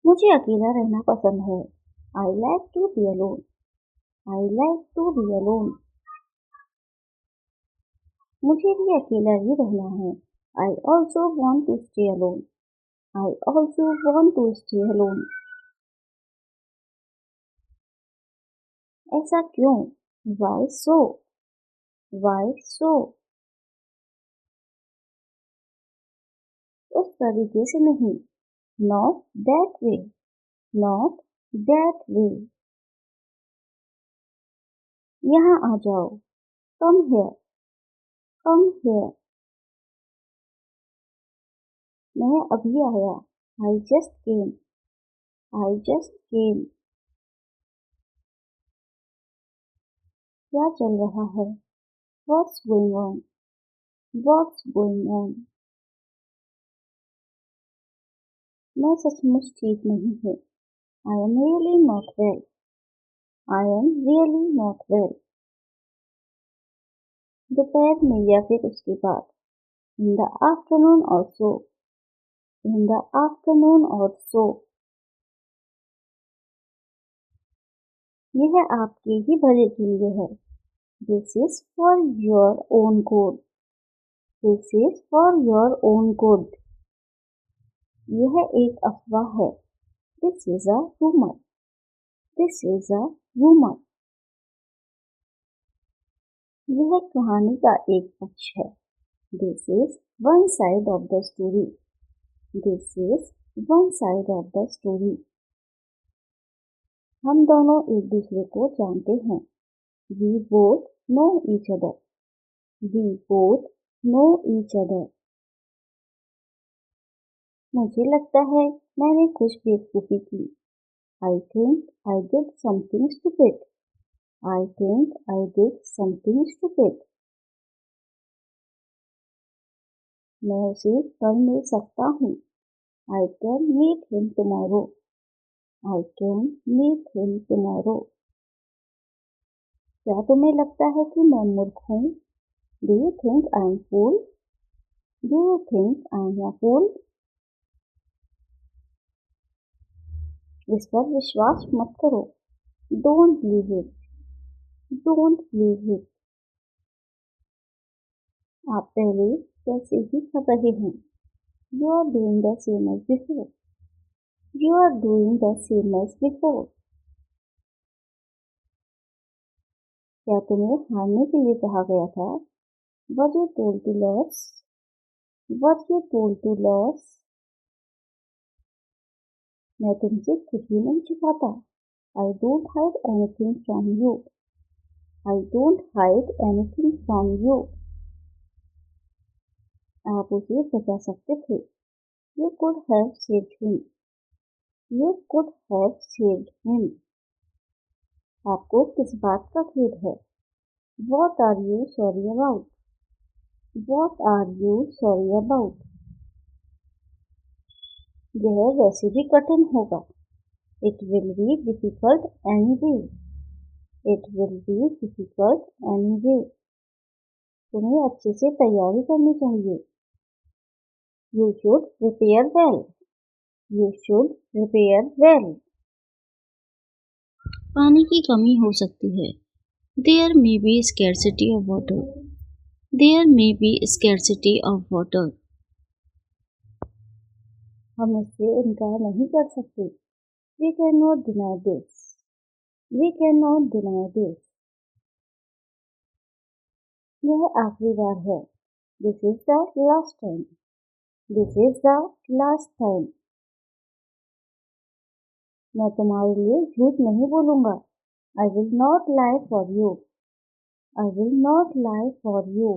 मुझे अकेला रहना पसंद है। I like to be alone. I like to be alone. मुझे भी अकेला ही रहना है। I also want to stay alone. I also want to stay alone. ऐसा क्यों? Why so? Why so? उस तरीके से नहीं। Not that way. Not that way. यहाँ आ जाओ। Come here. Come here. मैं अभी आया। I just came. I just came. क्या चल रहा है? What's going on? What's going on? मैं सचमुच ठीक नहीं हूँ। I am really not well. I am really not well. दोपहर में या फिर उसके बाद। In the afternoon or so. In the afternoon or so. यह आपके ही भले के लिए है। This is for your own good. This is for your own good. यह एक अफवाह है। This is a rumor. This is a rumor. यह कहानी का एक पक्ष है। This is one side of the story. This is one side of the story. हम दोनों एक दूसरे को जानते हैं। We both know each other. We both know each other. मुझे लगता है मैंने कुछ बेवकूफ़ी की। I think I did something stupid. I think I did something stupid. मैं उसे कल मिल सकता हूँ। I can meet him tomorrow. I can meet him tomorrow. क्या तुम्हें लगता है कि मैं मूर्ख हूँ? Do you think I am fool? Do you think I am a fool? इस पर विश्वास मत करो। Don't believe it. Don't believe it. आप पहले कैसे ही कर रहे हैं। You are doing the same as before. You are doing the same as before. क्या तुम्हें हारने के लिए कहा गया था? Was you told to lose? Was you told to lose? मैं तुमसे कुछ भी नहीं छुपाता। I don't hide anything from you. I don't hide anything from you. आप उसे बचा सकते थे। You could have saved him. You could have saved him. आपको किस बात का खेद है? What are you sorry about? What are you sorry about? यह वैसे भी कठिन होगा। It will be difficult anyway. It will be difficult anyway. तुम्हें अच्छे से तैयारी करनी चाहिए। You should prepare well. You should prepare well. पानी की कमी हो सकती है। There may be scarcity of water. There may be scarcity of water. हम इससे इनकार नहीं कर सकते। We cannot deny this. We cannot deny this. यह आखिरी बार है। This is the last time. This is the last time. मैं तुम्हारे लिए झूठ नहीं बोलूँगा। I will not lie for you. I will not lie for you.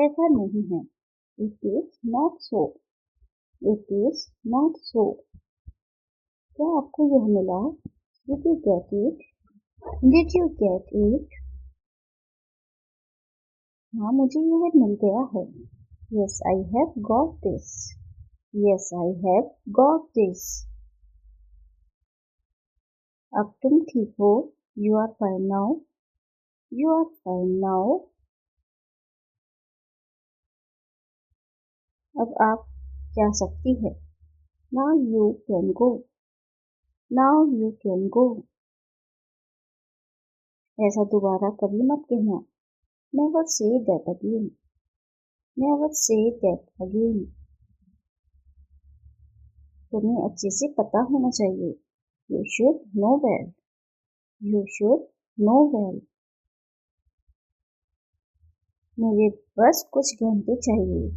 ऐसा नहीं है। It is not so. It is not so. क्या आपको यह मिला? Did you get it? Did you get it? हाँ, मुझे यह मिल गया है। Yes, I have got this. Yes, I have got this. अब तुम ठीक हो। You are fine now. You are fine now. अब आप जा सकती है। Now you can go. Now you can go. ऐसा दोबारा कभी मत कहना। Never say that again. Never say that again. तुम्हें अच्छे से पता होना चाहिए। You should know well. You should know well. मुझे बस कुछ घंटे चाहिए।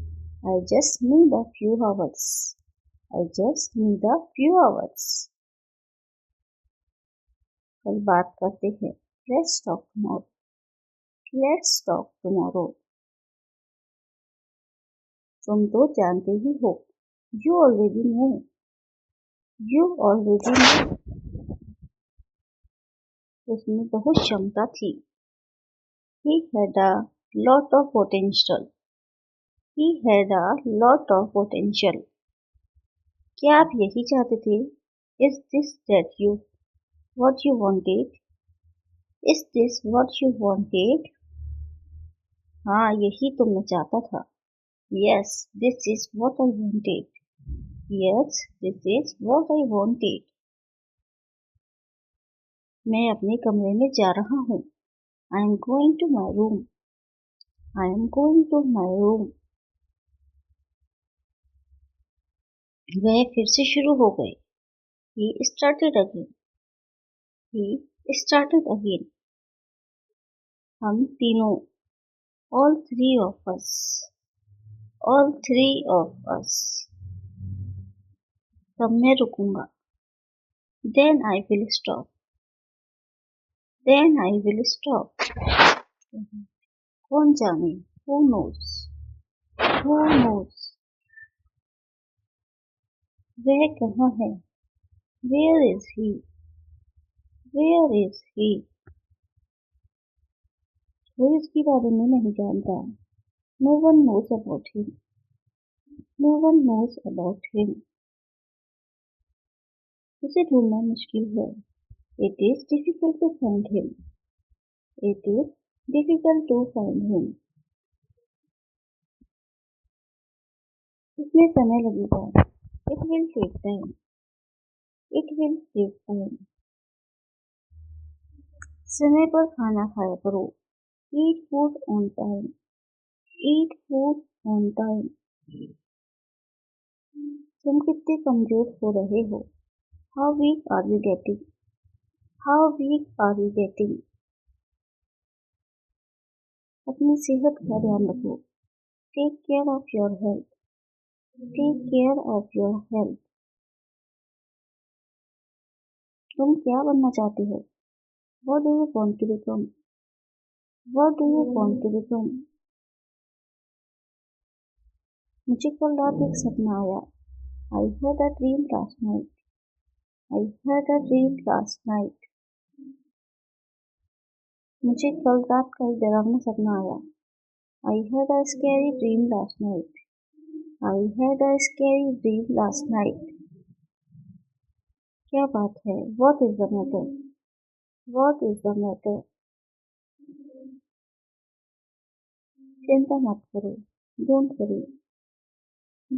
I just need a few hours. I just need a few hours. कल बात करते हैं। Let's talk tomorrow. Let's talk tomorrow. तुम तो जानते ही हो। You already know. You already know. उसमें बहुत क्षमता थी। He had a lot of potential. He had a lot of potential. क्या आप यही चाहते थे? Is this that you what you wanted? Is this what you wanted? हाँ, यही तो मैं चाहता था। Yes, this is what I wanted. Yes, this is what I wanted. मैं अपने कमरे में जा रहा हूँ। I am going to my room. I am going to my room. वह फिर से शुरू हो गए। He started again. He started again. हम तीनों all three of us. All three of us. तब मैं रुकूंगा। Then I will stop. Then I will stop. कौन जाने? Who knows? Who knows? वह कहाँ है? Where is he? Where is he? कोई उसके बारे में नहीं जानता। No one knows about him. No one knows about him. उसे ढूंढना मुश्किल है। It is difficult to find him. It is difficult to find him. इसमें समय लगेगा। It will take time. It will take time. समय पर खाना खाया करो। Eat food on time. Eat food on time. तुम कितने कमजोर हो रहे हो? How weak are you getting? How weak are you getting? अपनी सेहत का ध्यान रखो। Take care of your health. Take care of your health. तुम क्या बनना चाहते हो? What do you want to become? What do you want to become? मुझे कल रात एक सपना आया। I had a dream last night. I had a dream last night. मुझे कल रात का एक डरावना सपना आया। I had a scary dream last night. I had a scary dream last night. क्या बात है? What is the matter? What is the matter? चिंता मत करो। Don't worry.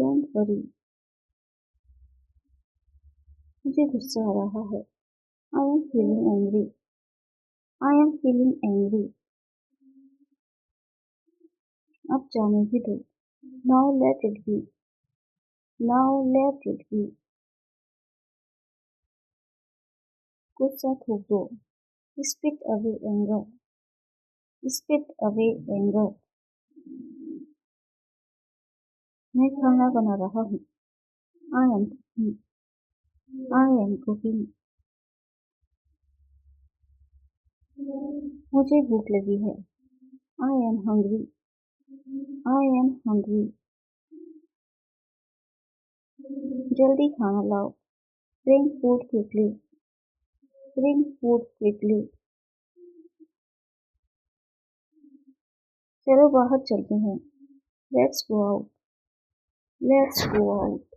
Don't worry. मुझे गुस्सा आ रहा है। I am feeling angry. I am feeling angry. अब जाने ही दो। Now let it be. Now let it be. गुस्सा थूक दो। Spit away anger. Spit away anger. मैं खाना बना रहा हूँ। I am cooking. I am cooking. मुझे भूख लगी है। I am hungry. I am hungry. जल्दी खाना लाओ। Bring food quickly. Bring food quickly. चलो बाहर चलते हैं। Let's go out. Let's go out.